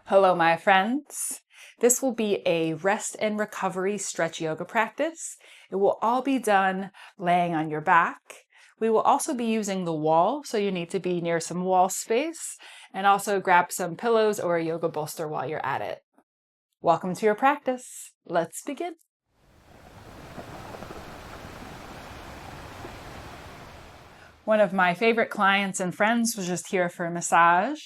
Hello, my friends. This will be a rest and recovery stretch yoga practice. It will all be done laying on your back. We will also be using the wall, so you need to be near some wall space, and also grab some pillows or a yoga bolster while you're at it. Welcome to your practice. Let's begin. One of my favorite clients and friends was just here for a massage,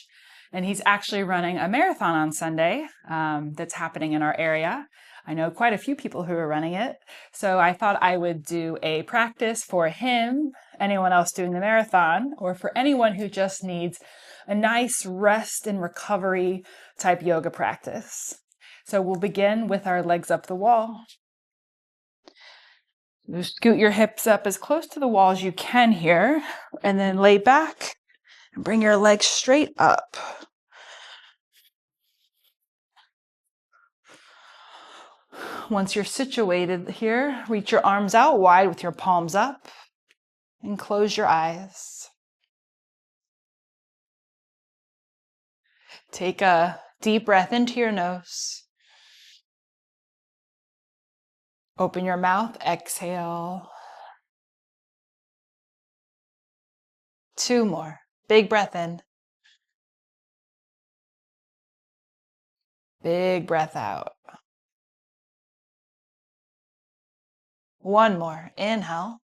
and he's actually running a marathon on Sunday that's happening in our area. I know quite a few people who are running it, so I thought I would do a practice for him, anyone else doing the marathon, or for anyone who just needs a nice rest and recovery type yoga practice. So we'll begin with our legs up the wall. You scoot your hips up as close to the wall as you can here, and then lay back and bring your legs straight up. Once you're situated here, reach your arms out wide with your palms up and close your eyes. Take a deep breath into your nose. Open your mouth, exhale. 2 more. Big breath in. Big breath out. 1 more. Inhale.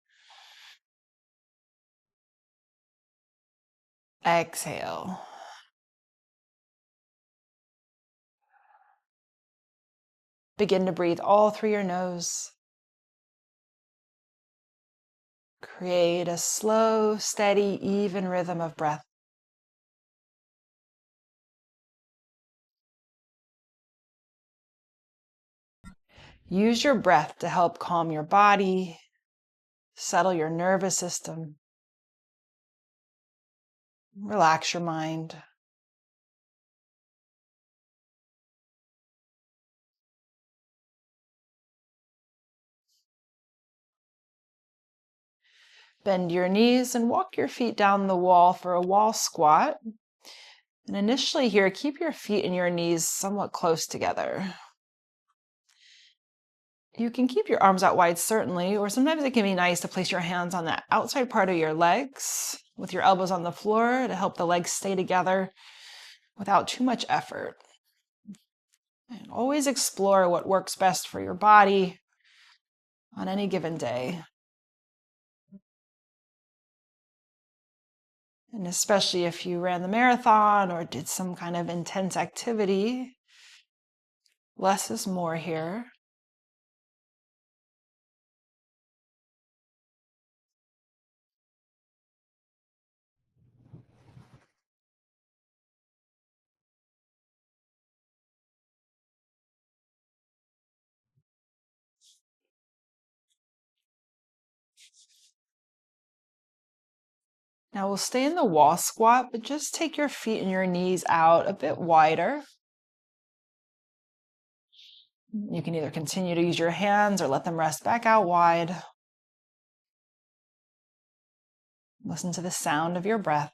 Exhale. Begin to breathe all through your nose. Create a slow, steady, even rhythm of breath. Use your breath to help calm your body, settle your nervous system, relax your mind. Bend your knees and walk your feet down the wall for a wall squat. And initially here, keep your feet and your knees somewhat close together. You can keep your arms out wide, certainly, or sometimes it can be nice to place your hands on the outside part of your legs with your elbows on the floor to help the legs stay together without too much effort. And always explore what works best for your body on any given day. And especially if you ran the marathon or did some kind of intense activity, less is more here. Now we'll stay in the wall squat, but just take your feet and your knees out a bit wider. You can either continue to use your hands or let them rest back out wide. Listen to the sound of your breath.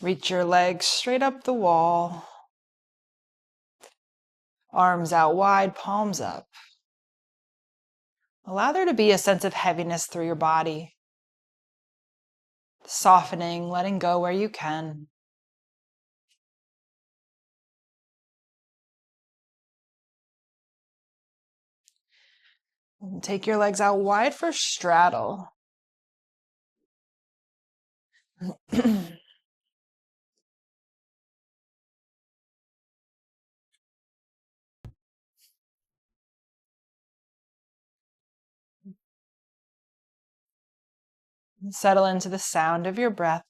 Reach your legs straight up the wall. Arms out wide, palms up. Allow there to be a sense of heaviness through your body. Softening, letting go where you can. And take your legs out wide for straddle. Settle into the sound of your breath.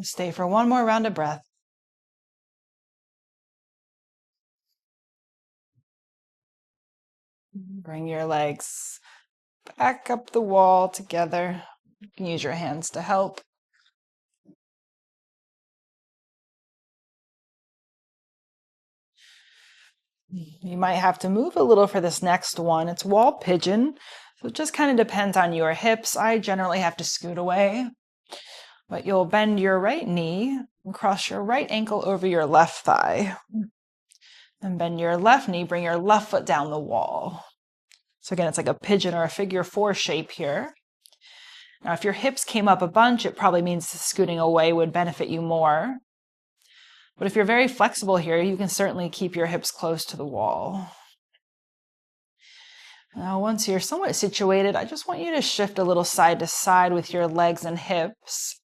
Stay for one more round of breath. Bring your legs back up the wall together. You can use your hands to help. You might have to move a little for this next one. It's wall pigeon, so it just kind of depends on your hips. I generally have to scoot away, but you'll bend your right knee and cross your right ankle over your left thigh. And bend your left knee, bring your left foot down the wall. So again, it's like a pigeon or a figure four shape here. Now, if your hips came up a bunch, it probably means scooting away would benefit you more. But if you're very flexible here, you can certainly keep your hips close to the wall. Now, once you're somewhat situated, I just want you to shift a little side to side with your legs and hips.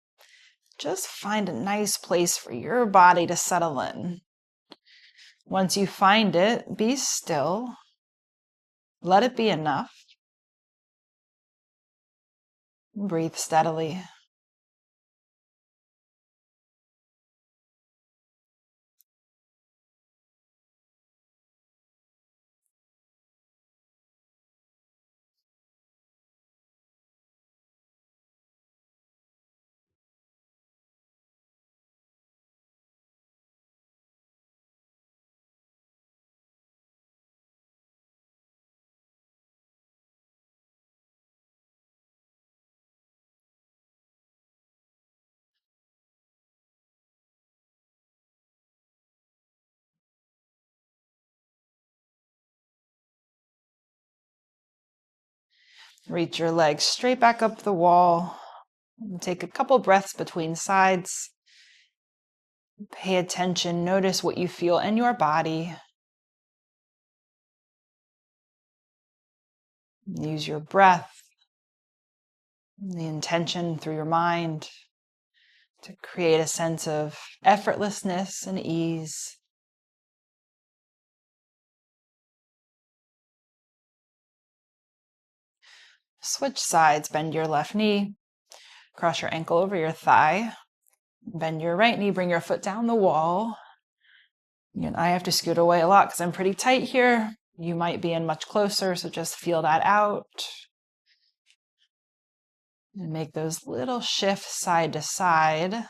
Just find a nice place for your body to settle in. Once you find it, be still. Let it be enough. Breathe steadily. Reach your legs straight back up the wall. And take a couple breaths between sides. Pay attention. Notice what you feel in your body. Use your breath, the intention through your mind to create a sense of effortlessness and ease. Switch sides. Bend your left knee. Cross your ankle over your thigh. Bend your right knee. Bring your foot down the wall. And I have to scoot away a lot because I'm pretty tight here. You might be in much closer, so just feel that out. And make those little shifts side to side.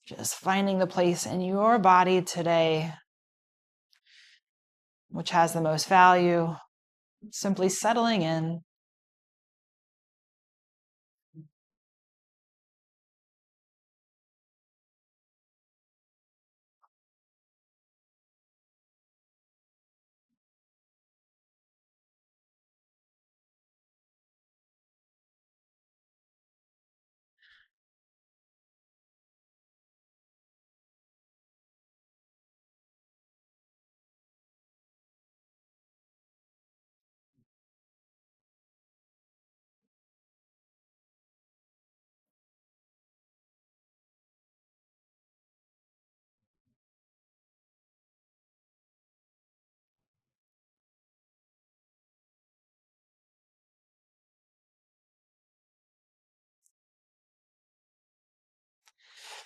Just finding the place in your body today which has the most value. Simply settling in.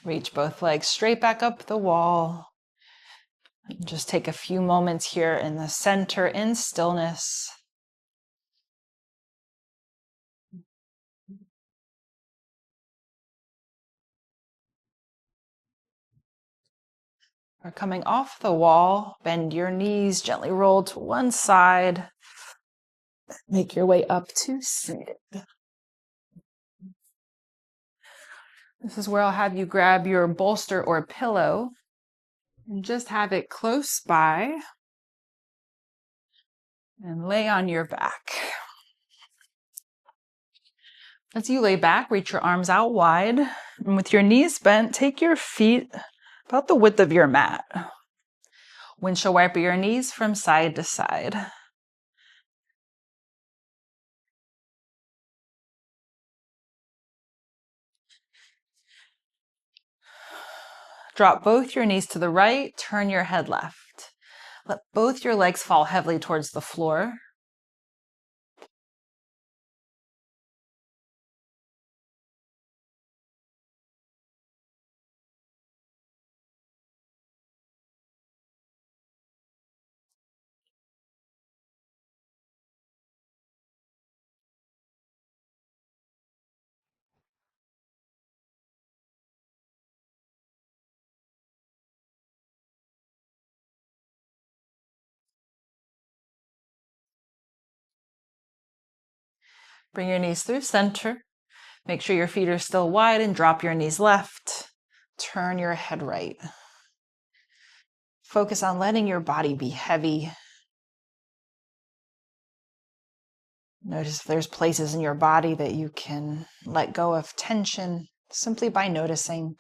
Reach both legs straight back up the wall. Just take a few moments here in the center in stillness. Or coming off the wall, bend your knees, gently roll to one side. Make your way up to seated. This is where I'll have you grab your bolster or pillow and just have it close by and lay on your back. As you lay back, reach your arms out wide, and with your knees bent, take your feet about the width of your mat. Windshield wiper your knees from side to side. Drop both your knees to the right, turn your head left. Let both your legs fall heavily towards the floor. Bring your knees through center. Make sure your feet are still wide and drop your knees left. Turn your head right. Focus on letting your body be heavy. Notice if there's places in your body that you can let go of tension simply by noticing.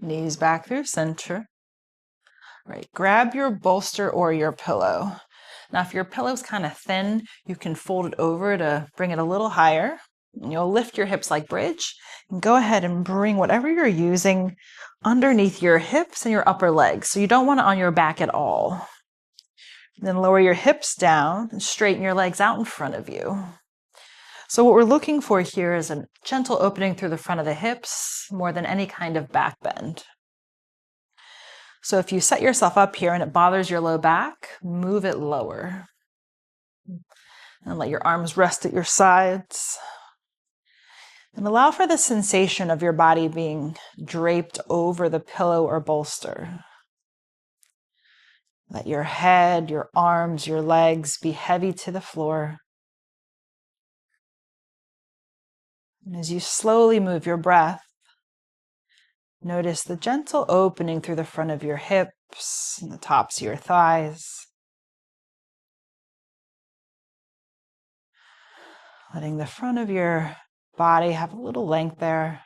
Knees back through center. Right, grab your bolster or your pillow. Now, if your pillow's kind of thin, you can fold it over to bring it a little higher. And you'll lift your hips like bridge and go ahead and bring whatever you're using underneath your hips and your upper legs. So you don't want it on your back at all. Then lower your hips down and straighten your legs out in front of you. So what we're looking for here is a gentle opening through the front of the hips more than any kind of back bend. So if you set yourself up here and it bothers your low back, move it lower. And let your arms rest at your sides. And allow for the sensation of your body being draped over the pillow or bolster. Let your head, your arms, your legs be heavy to the floor. And as you slowly move your breath, notice the gentle opening through the front of your hips and the tops of your thighs. Letting the front of your body have a little length there.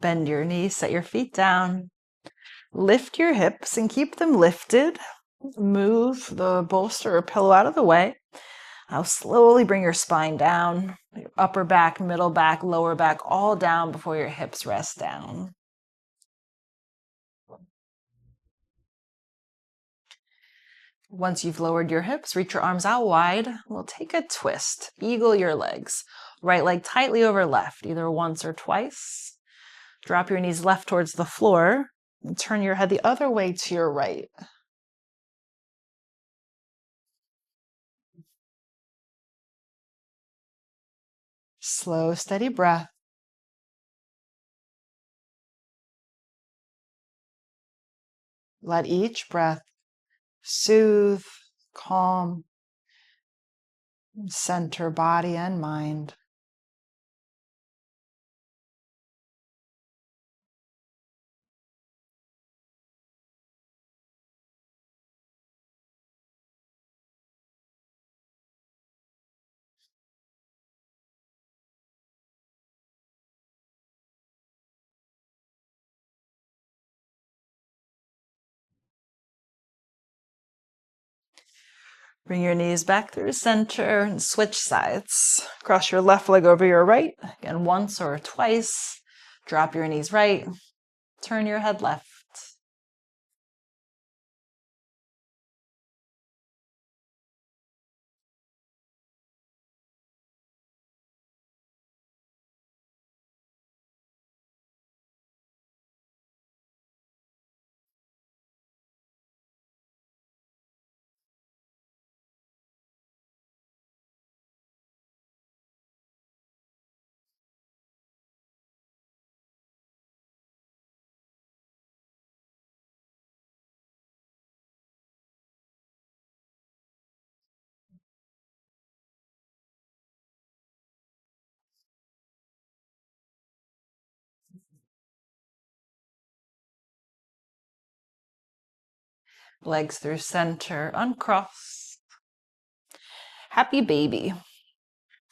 Bend your knees, set your feet down. Lift your hips and keep them lifted. Move the bolster or pillow out of the way. Now slowly bring your spine down, your upper back, middle back, lower back, all down before your hips rest down. Once you've lowered your hips, reach your arms out wide. We'll take a twist. Eagle your legs. Right leg tightly over left, either once or twice. Drop your knees left towards the floor and turn your head the other way to your right. Slow, steady breath. Let each breath soothe, calm, center body and mind. Bring your knees back through center and switch sides. Cross your left leg over your right. Again, once or twice. Drop your knees right. Turn your head left. Legs through center, uncross. Happy baby.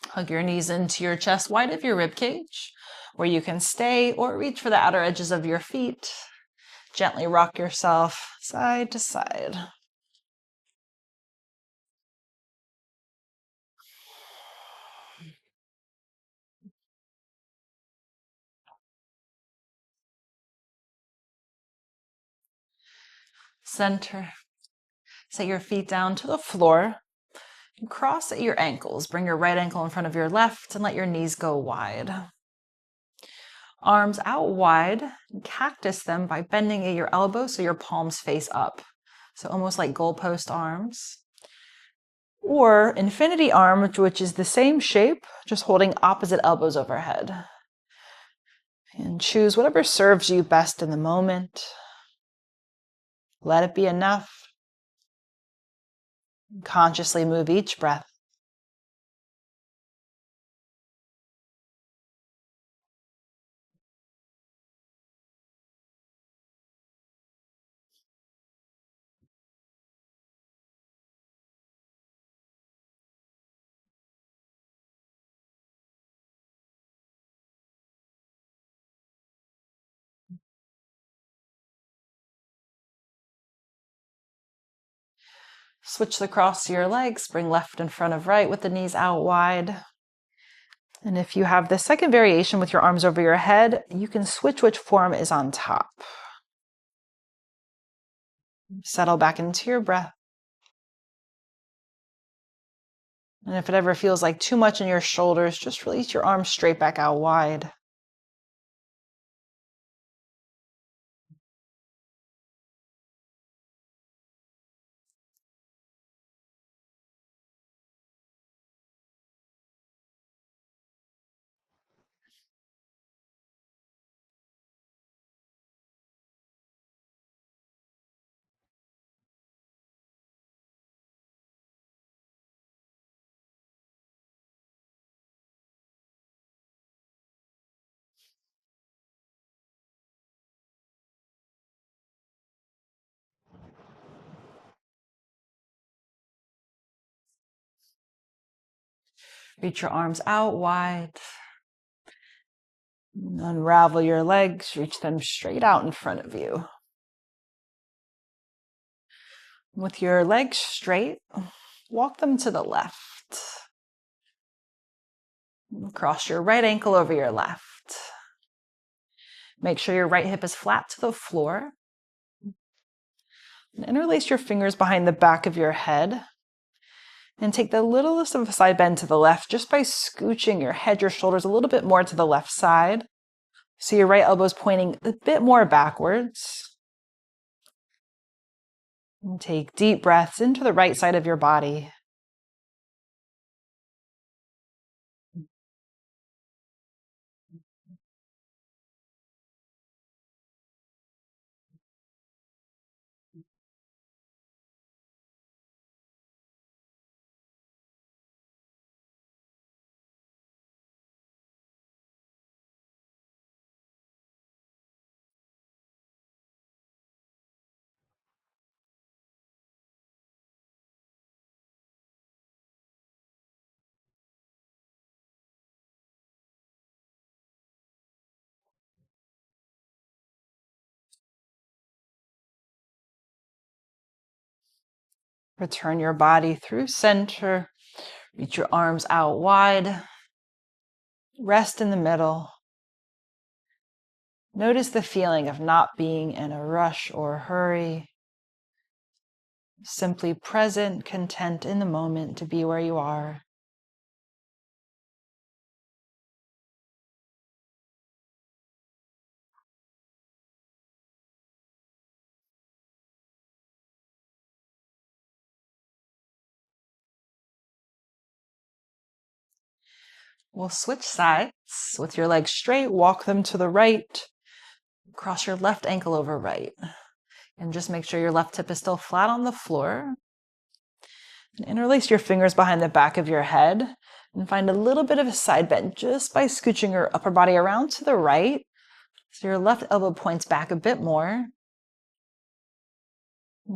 Hug your knees into your chest wide of your rib cage, where you can stay or reach for the outer edges of your feet. Gently rock yourself side to side. Center. Set your feet down to the floor. And cross at your ankles. Bring your right ankle in front of your left and let your knees go wide. Arms out wide. Cactus them by bending at your elbows so your palms face up. So almost like goalpost arms. Or infinity arm, which is the same shape, just holding opposite elbows overhead. And choose whatever serves you best in the moment. Let it be enough. Consciously move each breath. Switch the cross to your legs. Bring left in front of right with the knees out wide. And if you have the second variation with your arms over your head, you can switch which form is on top. Settle back into your breath. And if it ever feels like too much in your shoulders, just release your arms straight back out wide. Reach your arms out wide. Unravel your legs, reach them straight out in front of you. With your legs straight, walk them to the left. Cross your right ankle over your left. Make sure your right hip is flat to the floor. And interlace your fingers behind the back of your head. And take the littlest of a side bend to the left just by scooching your head, your shoulders a little bit more to the left side. So your right elbow is pointing a bit more backwards. And take deep breaths into the right side of your body. Return your body through center. Reach your arms out wide. Rest in the middle. Notice the feeling of not being in a rush or hurry. Simply present, content in the moment to be where you are. We'll switch sides. With your legs straight, walk them to the right. Cross your left ankle over right. And just make sure your left hip is still flat on the floor. And interlace your fingers behind the back of your head. And find a little bit of a side bend just by scooching your upper body around to the right. So your left elbow points back a bit more.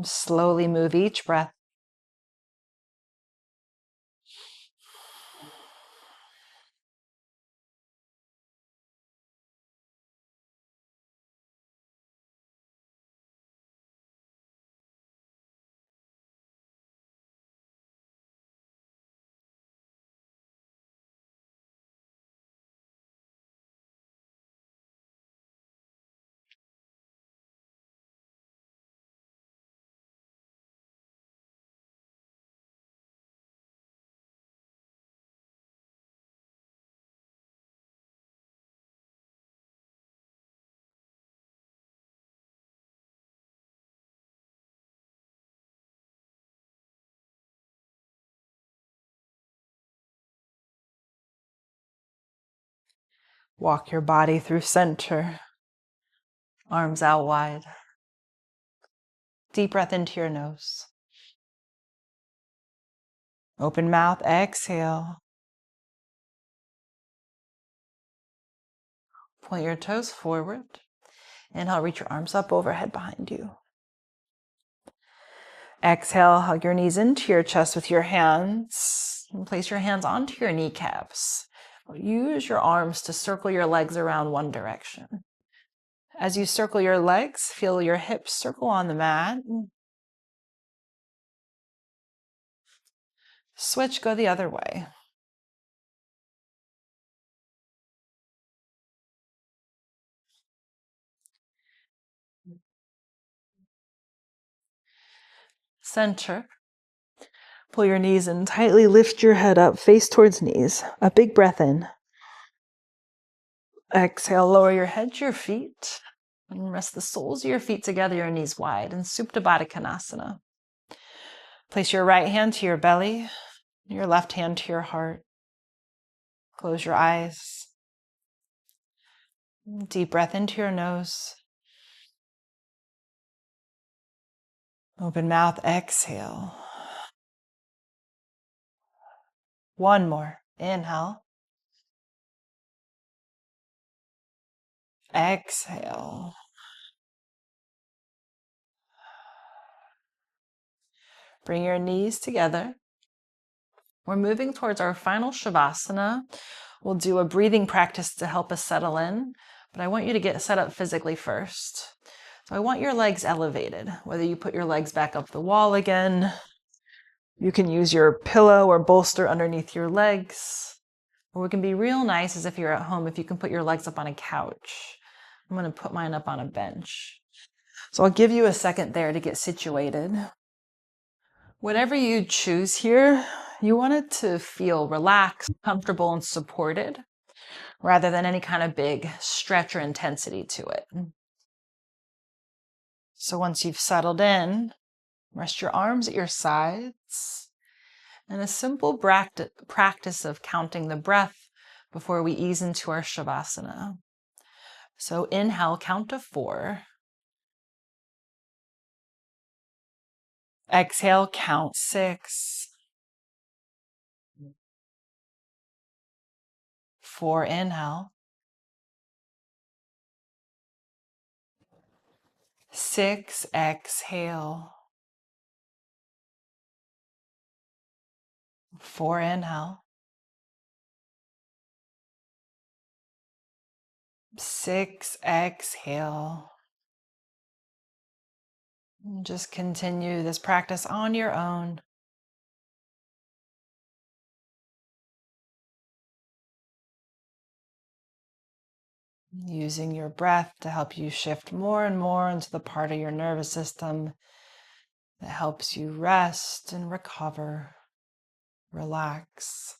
Slowly move each breath. Walk your body through center. Arms out wide. Deep breath into your nose. Open mouth, exhale. Point your toes forward. Inhale, reach your arms up overhead behind you. Exhale, hug your knees into your chest with your hands. And place your hands onto your kneecaps. Use your arms to circle your legs around one direction. As you circle your legs, feel your hips circle on the mat. Switch, go the other way. Center. Pull your knees in, tightly lift your head up, face towards knees. A big breath in. Exhale, lower your head to your feet. And rest the soles of your feet together, your knees wide, in Supta Baddha Konasana. Place your right hand to your belly, your left hand to your heart. Close your eyes. Deep breath into your nose. Open mouth, exhale. One more. Inhale. Exhale. Bring your knees together. We're moving towards our final Shavasana. We'll do a breathing practice to help us settle in, but I want you to get set up physically first. So I want your legs elevated, whether you put your legs back up the wall again. You can use your pillow or bolster underneath your legs. Or what can be real nice is if you're at home, if you can put your legs up on a couch. I'm going to put mine up on a bench. So I'll give you a second there to get situated. Whatever you choose here, you want it to feel relaxed, comfortable, and supported, rather than any kind of big stretch or intensity to it. So once you've settled in, rest your arms at your sides, and a simple practice of counting the breath before we ease into our Shavasana. So inhale, count to 4. Exhale, count 6. 4, inhale. 6, exhale. 4, inhale. 6, exhale. Just continue this practice on your own. Using your breath to help you shift more and more into the part of your nervous system that helps you rest and recover, relax.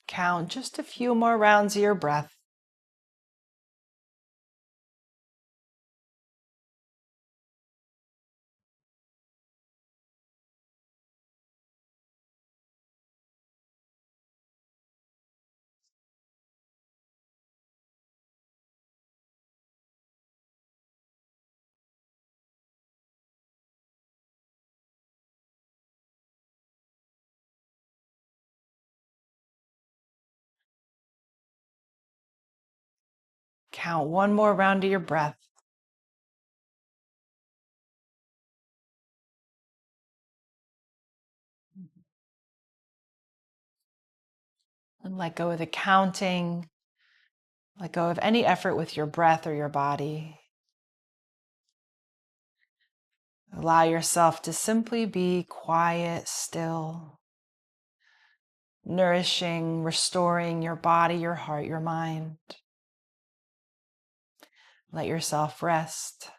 Count just a few more rounds of your breath. Count one more round of your breath. And let go of the counting. Let go of any effort with your breath or your body. Allow yourself to simply be quiet, still, nourishing, restoring your body, your heart, your mind. Let yourself rest.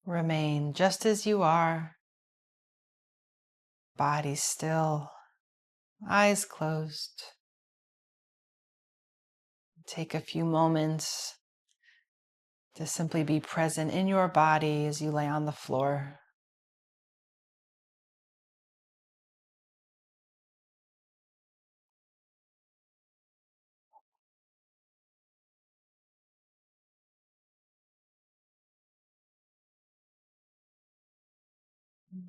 Remain just as you are, body still, eyes closed. Take a few moments to simply be present in your body as you lay on the floor.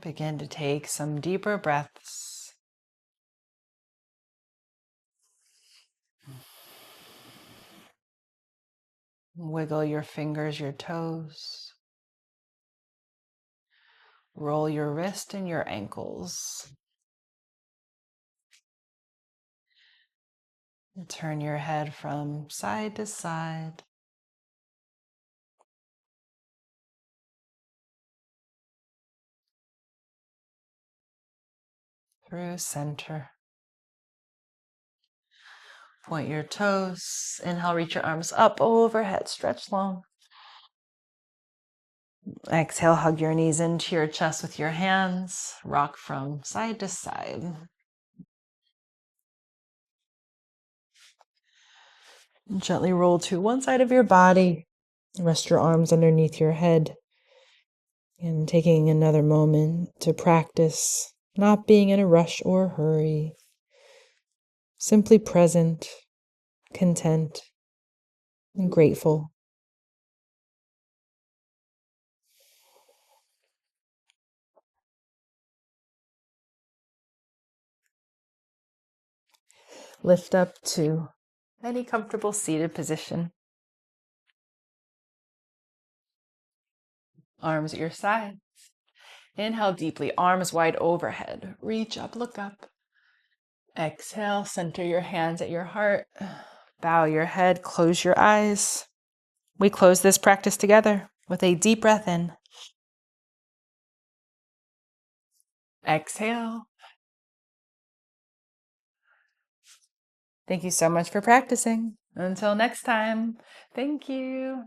Begin to take some deeper breaths. Wiggle your fingers, your toes. Roll your wrist and your ankles. And turn your head from side to side. Through center. Point your toes. Inhale, reach your arms up overhead, stretch long. Exhale, hug your knees into your chest with your hands. Rock from side to side. Gently roll to one side of your body. Rest your arms underneath your head. And taking another moment to practice not being in a rush or hurry. Simply present, content, and grateful. Lift up to any comfortable seated position. Arms at your sides. Inhale deeply, arms wide overhead. Reach up, look up. Exhale, center your hands at your heart. Bow your head, close your eyes. We close this practice together with a deep breath in. Exhale. Thank you so much for practicing. Until next time, thank you.